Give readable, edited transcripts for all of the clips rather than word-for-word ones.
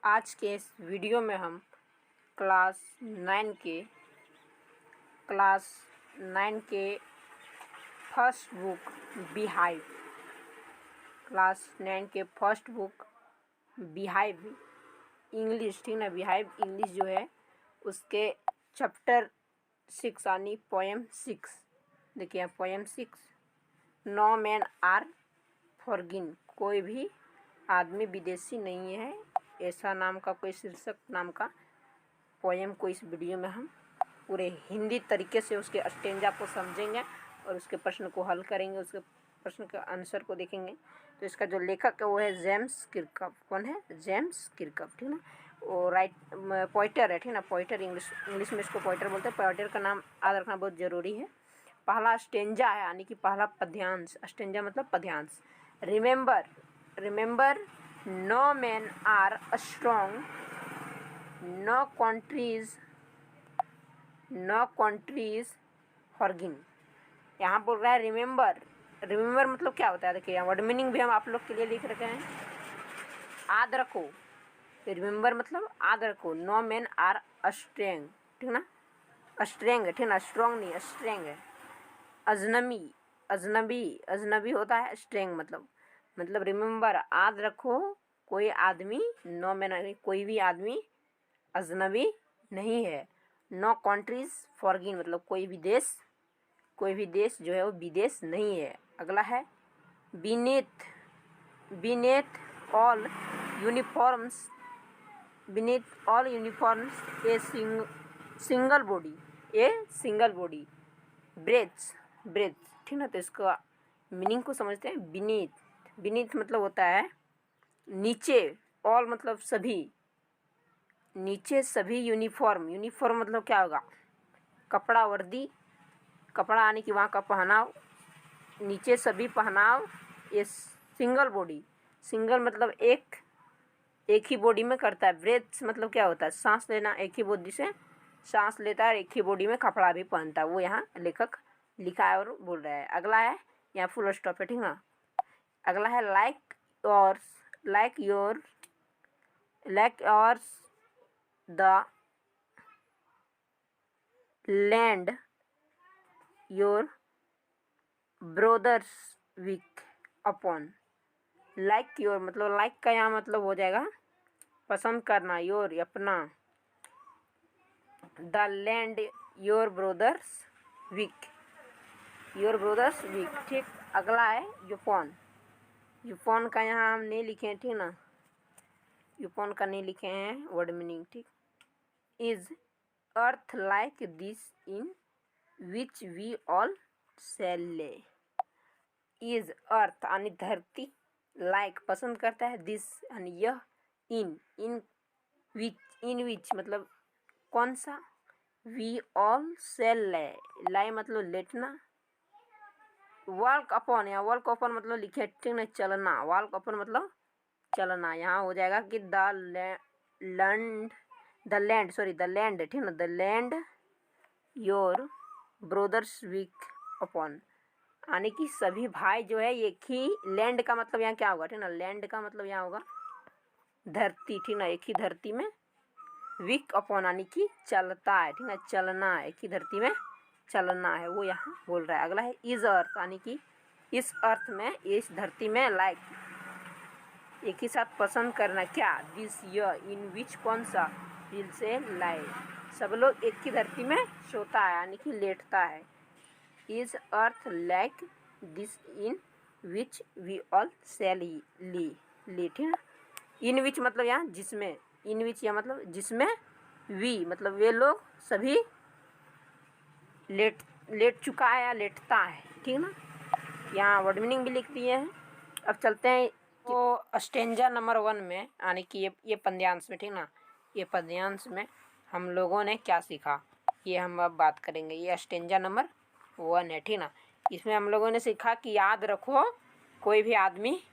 आज के इस वीडियो में हम क्लास 9 के फर्स्ट बुक बीहाइव इंग्लिश, ठीक ना, बीहाइव इंग्लिश जो है उसके चैप्टर 6 यानी पोएम 6। देखिए पोएम 6, नो मैन आर फॉरगिन, कोई भी आदमी विदेशी नहीं है, ऐसा नाम का कोई शीर्षक नाम का पोएम को इस वीडियो में हम पूरे हिंदी तरीके से उसके स्टेंजा को समझेंगे और उसके प्रश्न को हल करेंगे, उसके प्रश्न के आंसर को देखेंगे। तो इसका जो लेखक है वो है जेम्स किरकअप। कौन है? जेम्स किरकअप, ठीक ना। वो पोइटर है, ठीक ना, पोइटर, इंग्लिश में इसको पोइटर बोलते हैं। पोइटर का नाम याद रखना बहुत ज़रूरी है। पहला स्टेंजा है यानी कि पहला पद्यांश। स्टेंजा मतलब पद्यांश। Remember no man are strong, no countries foreign. यहाँ बोल रहा है रिमेंबर मतलब क्या होता है? देखिए यहाँ वर्ड मीनिंग भी हम आप लोग के लिए लिख रखे हैं। याद रखो, रिमेंबर मतलब याद रखो। नो मैन आर स्ट्रेंग, ठीक ना, स्ट्रेंग है, ठीक ना, स्ट्रॉन्ग नहीं, स्ट्रेंग है। अजनबी होता है स्ट्रेंग मतलब रिमेंबर याद रखो, कोई आदमी, नो मैन कोई भी आदमी अजनबी नहीं है। नो कंट्रीज फॉरगिन मतलब कोई भी देश जो है वो विदेश नहीं है। अगला है बीनेथ ऑल यूनिफॉर्म्स ए सिंगल बॉडी ब्रेथ्स, ठीक ना। तो इसका मीनिंग को समझते हैं। बीनीथ मतलब होता है नीचे, ऑल मतलब सभी, नीचे सभी यूनिफॉर्म मतलब क्या होगा? कपड़ा, वर्दी, कपड़ा यानी कि वहाँ का पहनाव, नीचे सभी पहनाव। ये सिंगल मतलब एक ही बॉडी में करता है। ब्रेथ्स मतलब क्या होता है? सांस लेना, एक ही बॉडी से सांस लेता है, एक ही बॉडी में कपड़ा भी पहनता है। वो यहाँ लेखक लिखा है और बोल रहा है। अगला है, यहाँ फुल स्टॉप है, ठीक ना। अगला है like yours the land your brothers walk upon. Like your मतलब लाइक का यहाँ मतलब हो जाएगा पसंद करना, योर अपना, the land your brothers walk, ठीक। अगला है यूपॉन का यहाँ हम नहीं लिखे हैं, ठीक ना, यूपॉन का नहीं लिखे हैं वर्ड मीनिंग, ठीक। Is earth like this in which we all shall lay. Is अर्थ यानी धरती, लाइक पसंद करता है, दिस यानी यह, इन विच मतलब कौन सा, वी ऑल शैल लाई मतलब लेटना, वॉक अपॉन, यहाँ वॉक अपॉन मतलब लिखे, ठीक ना, चलना, वॉक अपॉन मतलब चलना। यहाँ हो जाएगा कि द लैंड, ठीक ना, the land your brothers walk upon, यानी कि सभी भाई जो है एक ही, लैंड का मतलब यहाँ क्या होगा, ठीक ना, लैंड का मतलब यहाँ होगा धरती, ठीक ना, एक ही धरती में, वीक अपॉन यानी कि चलता है, ठीक ना, चलना है, एक ही धरती में चलना है, वो यहाँ बोल रहा है। अगला है इज अर्थ यानी कि इस अर्थ में, इस धरती में, लाइक एक ही साथ पसंद करना, क्या, दिस यह, इन विच कौन सा, विल से लाई, सब लोग एक ही धरती में सोता है यानी कि लेटता है। Is earth like this in which we all shall lie, ठीक है। इन विच मतलब यहाँ जिसमें, इन विच या मतलब जिसमें, वी मतलब वे लोग सभी लेट चुका है या लेटता है, ठीक ना। यहाँ वर्ड मीनिंग भी लिख दिए हैं। अब चलते हैं तो स्टेंजा नंबर 1 में, यानी कि ये पद्यांश में, ठीक ना, ये पद्यांश में हम लोगों ने क्या सीखा ये हम अब बात करेंगे। ये स्टेंजा नंबर 1 है, ठीक ना। इसमें हम लोगों ने सीखा कि याद रखो, कोई भी आदमी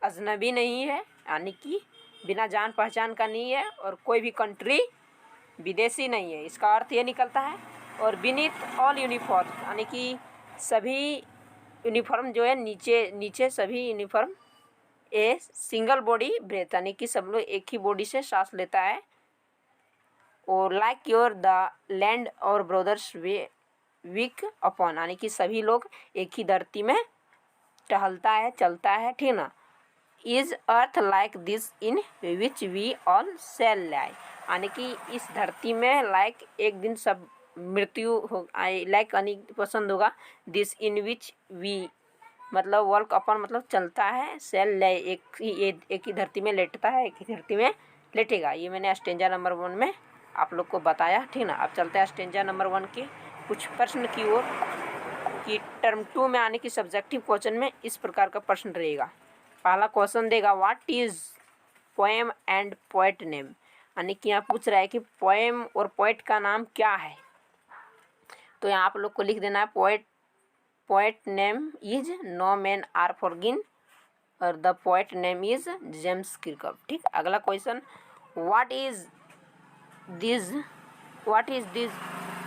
अजनबी नहीं है, यानी कि बिना जान पहचान का नहीं है, और कोई भी कंट्री विदेशी नहीं है। इसका अर्थ ये निकलता है। और बीनीथ ऑल यूनिफॉर्म यानी कि सभी यूनिफॉर्म जो है, नीचे सभी uniform a single body breath, यानी कि सब लोग एक ही बॉडी से सांस लेता है। और लाइक योर द लैंड और ब्रदर्स वे वीक अपॉन, यानी कि सभी लोग एक ही धरती में टहलता है, चलता है, ठीक ना। Is earth like this in which we all shall lie, यानी कि इस धरती में लाइक एक दिन सब मृत्यु हो, लाइक यानी पसंद होगा, दिस इन विच वी मतलब वर्क अपन मतलब चलता है, सेल लाई एक ही धरती में लेटता है, एक ही धरती में लेटेगा। ये मैंने स्टेंजा नंबर 1 में आप लोग को बताया, ठीक ना। अब चलते हैं स्टेंजा नंबर 1 के कुछ प्रश्न की ओर, कि टर्म 2 में आने की सब्जेक्टिव क्वेश्चन में इस प्रकार का प्रश्न रहेगा। पहला क्वेश्चन देगा what is poem and poet name, यानी कि यहाँ पूछ रहा है कि पोएम और पोएट का नाम क्या है। तो यहाँ आप लोग को लिख देना है poet name is no man are forgiven, और the poet name is James Kirkup, ठीक। अगला question what is this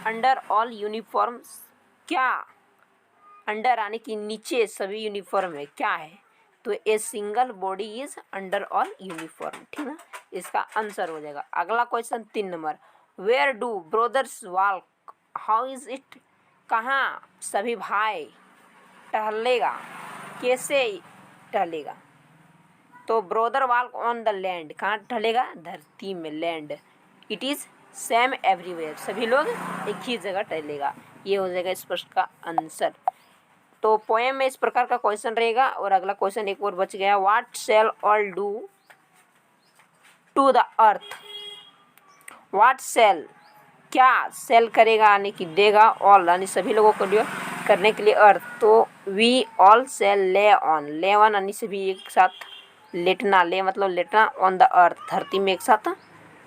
under all uniforms, क्या अंडर यानी कि नीचे सभी यूनिफॉर्म है, क्या है। तो a single body is under all uniform, ठीक ना, इसका आंसर हो जाएगा। अगला question 3 number where do brothers walk how is it, कहाँ सभी भाई टहलेगा, कैसे टहलेगा। तो brother walk on the land, कहाँ टहलेगा, धरती में, land. It is same everywhere, सभी लोग एक ही जगह टहलेगा। ये हो जाएगा इस प्रश्न का आंसर। तो पोएम में इस प्रकार का क्वेश्चन रहेगा। और अगला क्वेश्चन एक और बच गया what shall all do to the earth, what shall क्या सेल करेगा यानी कि देगा, ऑल यानी सभी लोगों को लिए करने के लिए अर्थ। तो वी ऑल सेल ले ऑन, ले वन यानी सभी एक साथ लेटना, ले मतलब लेटना, ऑन द अर्थ धरती में एक साथ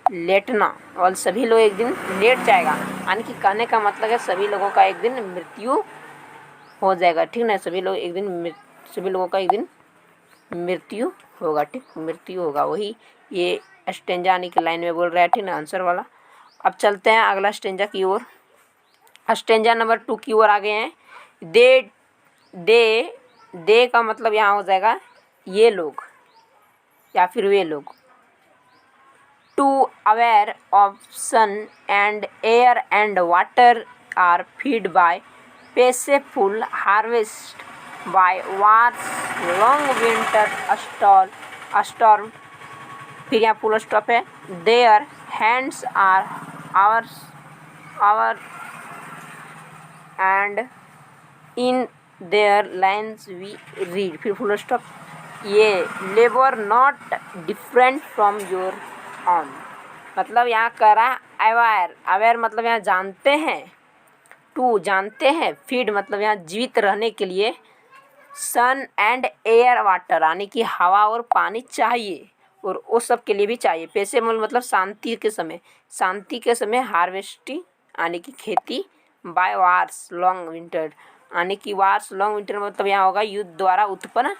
लेटना, और सभी लोग एक दिन लेट जाएगा, यानी कि कहने का मतलब है सभी लोगों का एक दिन मृत्यु हो जाएगा, ठीक ना। सभी लोगों का एक दिन मृत्यु होगा, ठीक, मृत्यु होगा, वही ये स्टेंजा यानी कि लाइन में बोल रहा है, ठीक ना, आंसर वाला। अब चलते हैं अगला स्टेंजा की ओर। स्टेंजा नंबर 2 की ओर आ गए हैं। दे का मतलब यहाँ हो जाएगा ये लोग या फिर वे लोग। To aware of sun and air and water are fed by peaceful harvest by wars long winter storm, फिर यहाँ फुल स्टॉप है। Their hands are ours and in their lines we read, फिर फुल स्टॉप। ये labour not different from your own, मतलब यहाँ करा aware मतलब यहाँ जानते हैं, टू जानते हैं, फीड मतलब यहाँ जीवित रहने के लिए, सन एंड एयर वाटर यानी कि हवा और पानी चाहिए, और वो सब के लिए भी चाहिए। पैसे मतलब शांति के समय हार्वेस्टिंग यानी कि खेती, बाय वार्स लॉन्ग विंटर यानी कि वार्स लॉन्ग विंटर मतलब यहाँ होगा युद्ध द्वारा उत्पन्न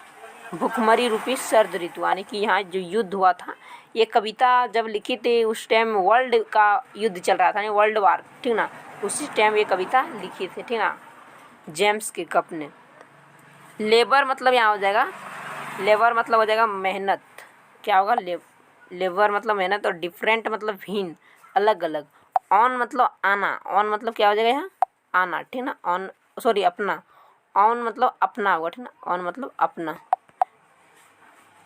भूखमरी रूपी सर्द ऋतु, यानी कि यहाँ जो युद्ध हुआ था, ये कविता जब लिखी थी उस टाइम वर्ल्ड का युद्ध चल रहा था, वर्ल्ड वार, ठीक ना, उसी टाइम ये कविता लिखी थी, ठीक ना, जेम्स किर्कअप ने। लेबर मतलब यहाँ हो जाएगा, लेबर मतलब हो जाएगा मेहनत, क्या होगा, लेबर मतलब मेहनत, और डिफरेंट मतलब भिन्न, अलग अलग। ऑन मतलब आना, ऑन मतलब क्या हो जाएगा यहाँ, आना, ठीक ना, ऑन सॉरी अपना, ऑन मतलब अपना होगा, ठीक ना, ऑन मतलब अपना।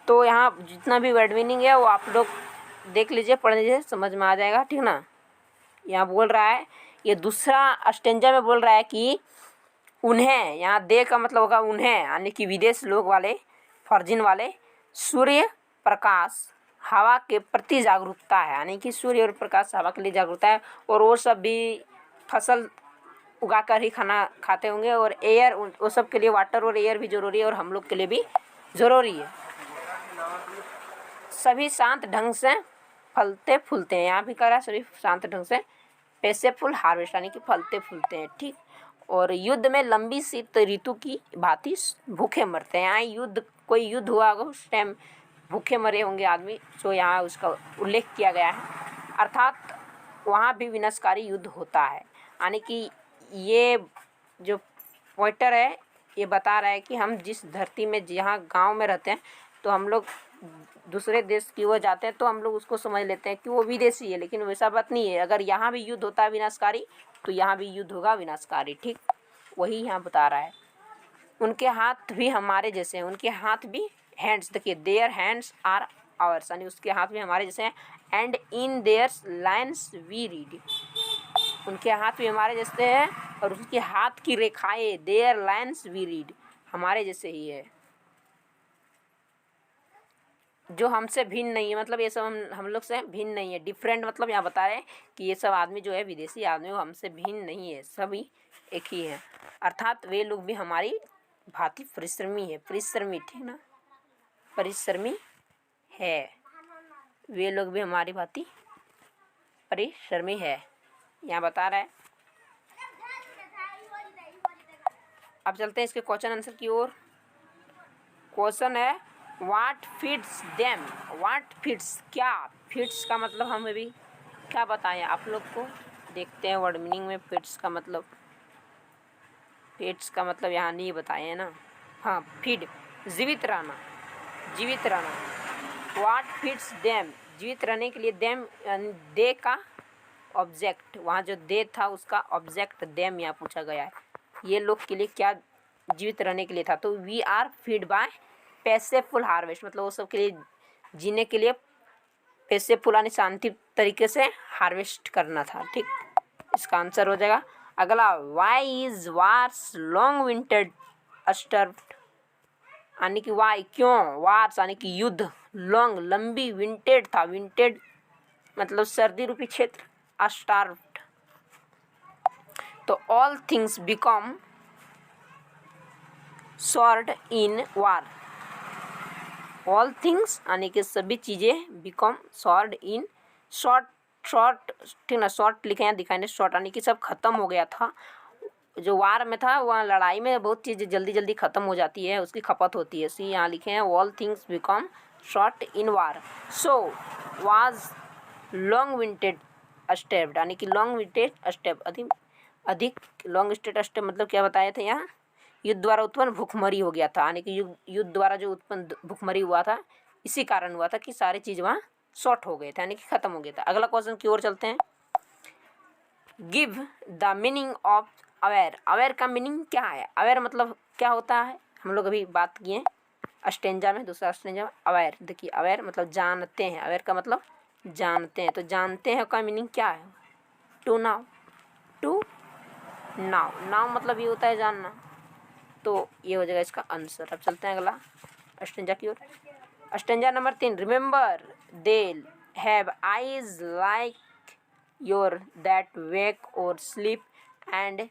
तो यहाँ जितना भी वर्ड मीनिंग है वो आप लोग देख लीजिए, पढ़ लीजिए, समझ में आ जाएगा, ठीक ना। यहाँ बोल रहा है, ये दूसरा स्टेंजा में बोल रहा है कि उन्हें, यहाँ दे का मतलब होगा उन्हें, यानी कि विदेश लोग वाले, फॉर्जिन वाले, सूर्य प्रकाश हवा के प्रति जागरूकता है, यानी कि सूर्य और प्रकाश हवा के लिए जागरूकता है, और वो सब भी फसल उगा कर ही खाना खाते होंगे, और एयर वो सब के लिए वाटर और एयर भी ज़रूरी है, और हम लोग के लिए भी ज़रूरी है। सभी शांत ढंग से फलते फूलते हैं, यहाँ भी कह रहा है सभी शांत ढंग से पेसेफुल हार्वेस्ट यानी कि फलते फूलते हैं, ठीक। और युद्ध में लंबी शीत ऋतु की भांति भूखे मरते हैं, यहाँ कोई युद्ध हुआ होगा उस टाइम भूखे मरे होंगे आदमी, तो यहाँ उसका उल्लेख किया गया है, अर्थात वहाँ भी विनाशकारी युद्ध होता है। यानी कि ये जो पोइटर है ये बता रहा है कि हम जिस धरती में जहाँ गांव में रहते हैं तो हम लोग दूसरे देश की ओर जाते हैं तो हम लोग उसको समझ लेते हैं कि वो विदेशी है, लेकिन वैसा बात नहीं है। अगर यहाँ भी युद्ध होता है विनाशकारी तो यहाँ भी युद्ध होगा विनाशकारी। ठीक, वही यहाँ बता रहा है। उनके हाथ भी हमारे जैसे हैं, उनके हाथ भी, हैंड्स देखिए, देयर हैंड्स आर आवर्स, यानी उसके हाथ भी हमारे जैसे हैं। And in their lines we read, उनके हाथ भी हमारे जैसे हैं और उसके हाथ की रेखाएं, देयर लाइन्स वी रीड, हमारे जैसे ही है। जो हमसे भिन्न नहीं है, मतलब ये सब हम लोग से भिन्न नहीं है। डिफरेंट मतलब यहाँ बता रहे हैं कि ये सब आदमी जो है विदेशी आदमी, वो हमसे भिन्न नहीं है, सभी एक ही है। अर्थात वे लोग भी हमारी भांति परिश्रमी है, परिश्रमी, ठीक ना, परिश्रमी है। वे लोग भी हमारी भांति परिश्रमी है, यहाँ बता रहा है। अब चलते हैं इसके क्वेश्चन आंसर की ओर। क्वेश्चन है what feeds them, what feeds, क्या, फीड्स का मतलब हम अभी क्या बताएं आप लोग को, देखते हैं वर्ड मीनिंग में। फीड्स का मतलब, फीड्स का मतलब यहाँ नहीं बताए हैं ना। हाँ, फीड, जीवित रहना, जीवित रहना। व्हाट फीड्स देम, जीवित रहने के लिए, देम दे का ऑब्जेक्ट, वहाँ जो दे था उसका ऑब्जेक्ट देम यहाँ पूछा गया है। ये लोग के लिए क्या जीवित रहने के लिए था, तो we are fed by peaceful harvest, मतलब वो सब के लिए जीने के लिए पैसेफुल यानी शांति तरीके से हार्वेस्ट करना था। ठीक, इसका आंसर हो जाएगा। अगला, why is wars long winter starved, यानी कि वाई क्यों, वार्स यानी कि युद्ध, लॉन्ग लंबी, विंटेड था, विंटेड मतलब सर्दी रूपी क्षेत्र, अस्टार्व्ड तो all things become short in war, all things यानी कि सभी चीज़ें बिकम शॉर्ट इन, शॉर्ट, शॉर्ट, ठीक ना, शॉर्ट लिखे हैं दिखाने, शॉर्ट यानी कि सब खत्म हो गया था। जो वार में था, वहाँ लड़ाई में बहुत चीज़ें जल्दी जल्दी ख़त्म हो जाती है, उसकी खपत होती है। सी यहाँ लिखे हैं all things become short in war, so was long winter starved, यानी कि लॉन्ग विंटेड अस्टेप, अधिक लॉन्ग स्टेट अस्टेप मतलब क्या बताए थे यहाँ, युद्ध द्वारा उत्पन्न भूखमरी हो गया था, यानी कि युद्ध द्वारा जो उत्पन्न भूखमरी हुआ था, इसी कारण हुआ था कि सारी चीज़ वहाँ शॉर्ट हो गए थे, यानी कि ख़त्म हो गया था। अगला क्वेश्चन की ओर चलते हैं। Give the meaning of aware, aware का मीनिंग क्या है, अवेयर मतलब क्या होता है, हम लोग अभी बात किए अस्टेंजा में, दूसरा अस्टेंजा में। अवेयर देखिए, अवेयर मतलब जानते हैं, अवेयर का मतलब जानते हैं, तो जानते हैं का मीनिंग क्या है, to now, to now, now मतलब ये होता है जानना, तो ये हो जाएगा इसका आंसर। अब चलते हैं अगला अस्टेंजा की ओर। Stanza number 3, remember they have eyes like your that wake और sleep and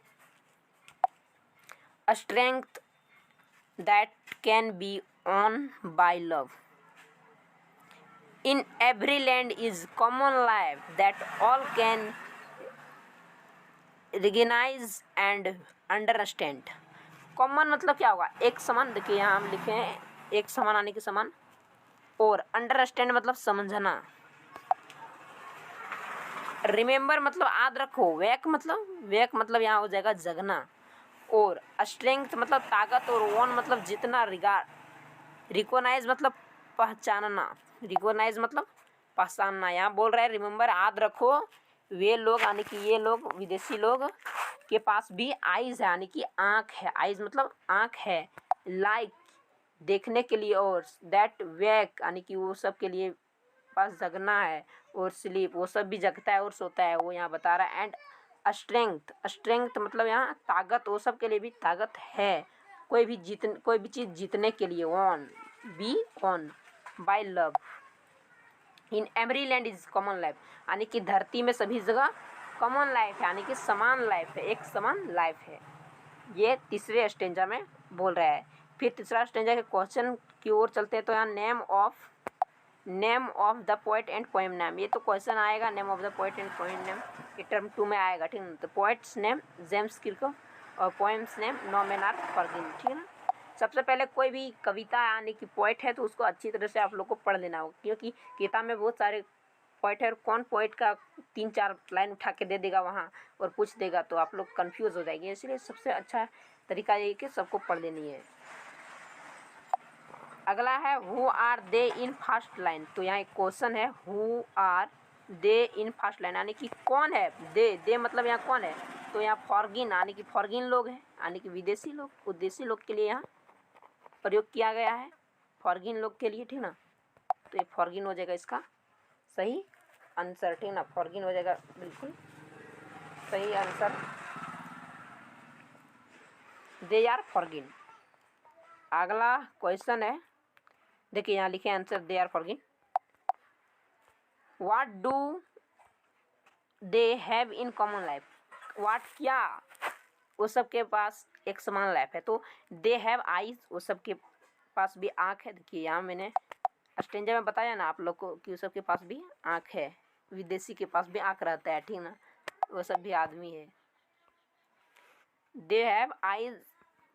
a strength that can be won by love. In every land is common life that all can recognize and understand. Common मतलब क्या होगा, एक समान, देखिए यहाँ हम लिखे हैं एक समान आने के समान, और अंडरस्टैंड मतलब समझना, रिमेंबर मतलब याद रखो, वेक मतलब यहाँ हो जाएगा जगना, और स्ट्रेंथ मतलब ताकत, और वन मतलब जितना, रिकॉग्नाइज मतलब पहचानना, रिकॉग्नाइज मतलब पहचानना। यहाँ बोल रहा है रिमेंबर याद रखो, वे लोग यानी कि ये लोग विदेशी लोग के पास भी आइज़ है, यानी कि आँख है, आइज़ मतलब आँख है, लाइक देखने के लिए, और दैट वेक यानी कि वो सब के लिए पास जगना है, और स्लीप वो सब भी जगता है और सोता है, वो यहाँ बता रहा है। एंड स्ट्रेंथ, स्ट्रेंथ मतलब यहाँ ताकत, वो सब के लिए भी ताकत है, कोई भी चीज़ जीतने के लिए, won be on by love. In every land is common life, यानी कि धरती में सभी जगह कॉमन लाइफ है, यानी कि समान लाइफ है, एक समान लाइफ है। ये तीसरे स्टेंजा में बोल रहा है। फिर तीसरा स्टेंजा के क्वेश्चन की ओर चलते हैं। तो यहाँ name of the poet and poem name, ये तो क्वेश्चन आएगा, name of the poet and poem name, ये टर्म 2 में आएगा, ठीक है। तो पोएट्स नेम जेम्स किर्केगॉर्ड और poems name no man are forgiven, ठीक है ना। सबसे पहले कोई भी कविता यानी कि पोएट है तो उसको अच्छी तरह से आप लोग को पढ़ लेना होगा, क्योंकि किताब में बहुत सारे पोएट है, और कौन पोएट का 3-4 लाइन उठा के दे देगा वहाँ और पूछ देगा तो आप लोग कंफ्यूज हो जाएंगे। इसलिए सबसे अच्छा तरीका ये कि सबको पढ़ लेनी है। अगला है who are they in first line. तो यहाँ एक क्वेश्चन है, who are they in first line, यानी कि कौन है दे मतलब यहाँ कौन है। तो यहाँ फॉरगिन यानी कि फॉरगिन लोग हैं, यानी कि विदेशी लोग, उद्देशी लोग के लिए यहाँ प्रयोग किया गया है, फॉरगिन लोग के लिए, ठीक ना। तो ये फॉरगिन हो जाएगा इसका सही आंसर, ठीक ना, फॉरगिन हो जाएगा बिल्कुल सही आंसर, दे आर फॉरगिन। अगला क्वेश्चन है, देखिए यहाँ लिखे answer they are foreign. What do they have in common life. What क्या वो सबके पास एक समान लाइफ है। तो दे हैव आईज, वो सबके पास भी आँख है। देखिए यहाँ मैंने स्टेंजा में बताया ना आप लोग को कि वो सबके पास भी आँख है, विदेशी के पास भी आँख रहता है, ठीक ना, वो सब भी आदमी है। दे हैव आईज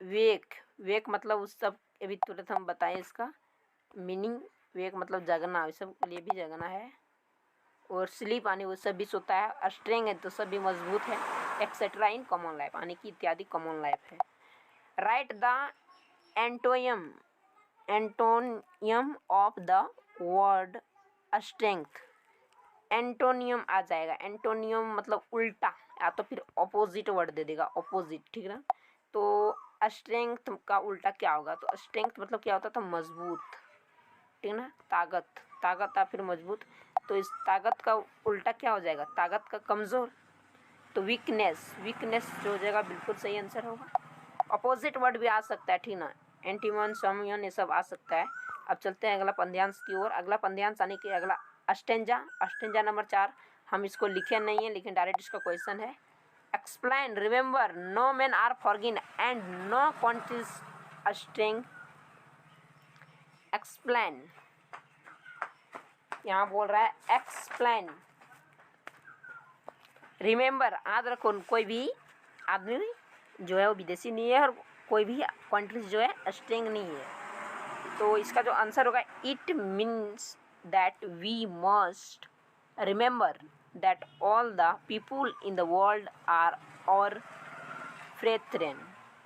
वेक, वेक मतलब उस सब, अभी तुरंत हम बताएं इसका मीनिंग। वेक मतलब जगना, उस सब के लिए भी जगना है। और स्लीप यानी वो सब भी सोता है। स्ट्रेंग है तो सब भी मजबूत है। एक्सेट्रा इन कॉमन लाइफ यानी कि इत्यादि कॉमन लाइफ है। Write the antonym of the word strength. Antonym आ जाएगा, एंटोनियम मतलब उल्टा या तो फिर ऑपोजिट वर्ड दे देगा, ऑपोजिट, ठीक ना। तो स्ट्रेंथ का उल्टा क्या होगा। तो स्ट्रेंथ मतलब क्या होता था, मजबूत, ठीक ना, ताकत, ताकत या फिर मजबूत। तो इस ताकत का उल्टा क्या हो जाएगा, ताकत का कमज़ोर। तो वीकनेस, वीकनेस जो हो जाएगा बिल्कुल सही आंसर होगा। अपोजिट वर्ड भी आ सकता है, ठीक ना, एंटीमन, समयन, ये सब आ सकता है। अब चलते हैं अगला पद्यांश की ओर। अगला पद्यांश यानी कि अगला अस्टेंजा, अस्टेंजा नंबर 4। हम इसको लिखे नहीं है लेकिन डायरेक्ट इसका क्वेश्चन है। Explain, remember, no man are foreign and no quantities string. Explain, यहाँ बोल रहा है एक्सप्लेन। रिमेंबर, याद रखो, कोई भी आदमी जो है वो विदेशी नहीं है और कोई भी कंट्रीज जो है स्ट्रिंग नहीं है। तो इसका जो आंसर होगा, it means that we must remember that all the people in the world are और brethren,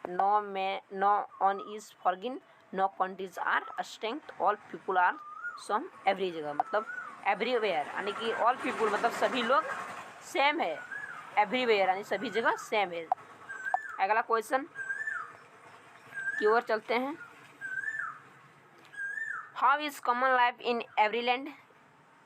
no one is foreign, no countries are strength, all people are same, every जगह मतलब एवरीवेयर, यानी कि ऑल पीपुल मतलब सभी लोग same है, everywhere यानी सभी जगह सेम है। अगला क्वेश्चन की ओर चलते हैं। How is common life in every land.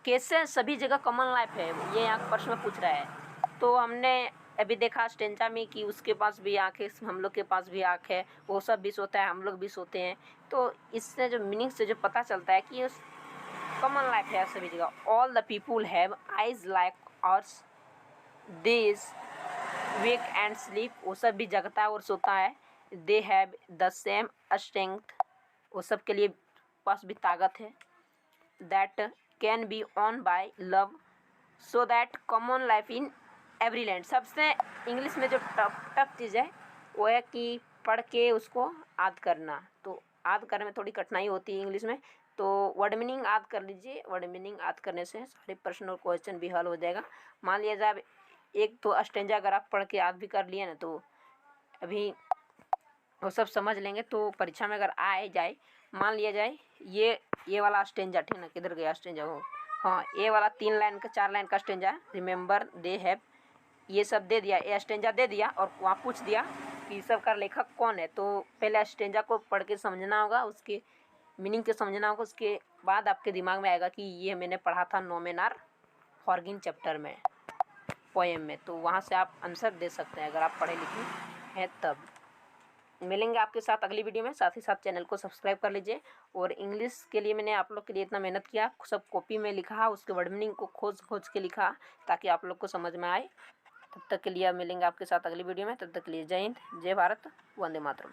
कैसे सभी जगह कॉमन लाइफ है, ये यहाँ प्रश्न में पूछ रहा है। तो हमने अभी देखा स्टेंजा में कि उसके पास भी आँख है, हम लोग के पास भी आँख है, वो सब भी सोता है, हम लोग भी सोते हैं। तो इससे जो मीनिंग से जो पता चलता है कि कॉमन लाइफ है सभी जगह। All the people have eyes like ours, this wake and sleep, वो सब भी जगता है और सोता है। They have the same strength, वो सब के लिए पास भी ताकत है। That can be on by love, so that common life in every land. सबसे इंग्लिश में जो टफ चीज़ है वो है कि पढ़ के उसको याद करना। तो याद करने में थोड़ी कठिनाई होती है इंग्लिश में। तो वर्ड मीनिंग याद कर लीजिए, वर्ड मीनिंग याद करने से सारे प्रश्न और क्वेश्चन भी हल हो जाएगा। मान लिया जाए एक तो स्टेंजा अगर आप पढ़ के याद भी कर लिए ना, तो अभी वो सब समझ लेंगे। तो परीक्षा में अगर आए जाए, मान लिया जाए ये वाला स्टेंजा, ठीक ना, किधर गया स्टेंजा हो, हाँ, ये वाला 3 लाइन का 4 लाइन का स्टेंजा, रिमेंबर, दे हैव, ये सब दे दिया, ये स्टेंजा दे दिया और वहाँ पूछ दिया कि सब का लेखक कौन है। तो पहले स्टेंजा को पढ़ के समझना होगा, उसके मीनिंग के समझना होगा, उसके बाद आपके दिमाग में आएगा कि ये मैंने पढ़ा था नो मैन आर फॉरगिन चैप्टर में, पोएम में। तो वहाँ से आप आंसर दे सकते हैं अगर आप पढ़े लिखे हैं तब। मिलेंगे आपके साथ अगली वीडियो में, साथ ही साथ चैनल को सब्सक्राइब कर लीजिए। और इंग्लिश के लिए मैंने आप लोग के लिए इतना मेहनत किया, सब कॉपी में लिखा, उसके वर्ड मीनिंग को खोज के लिखा ताकि आप लोग को समझ में आए। तब तक के लिए मिलेंगे आपके साथ अगली वीडियो में, तब तक के लिए जय हिंद, जय भारत, वंदे मातरम।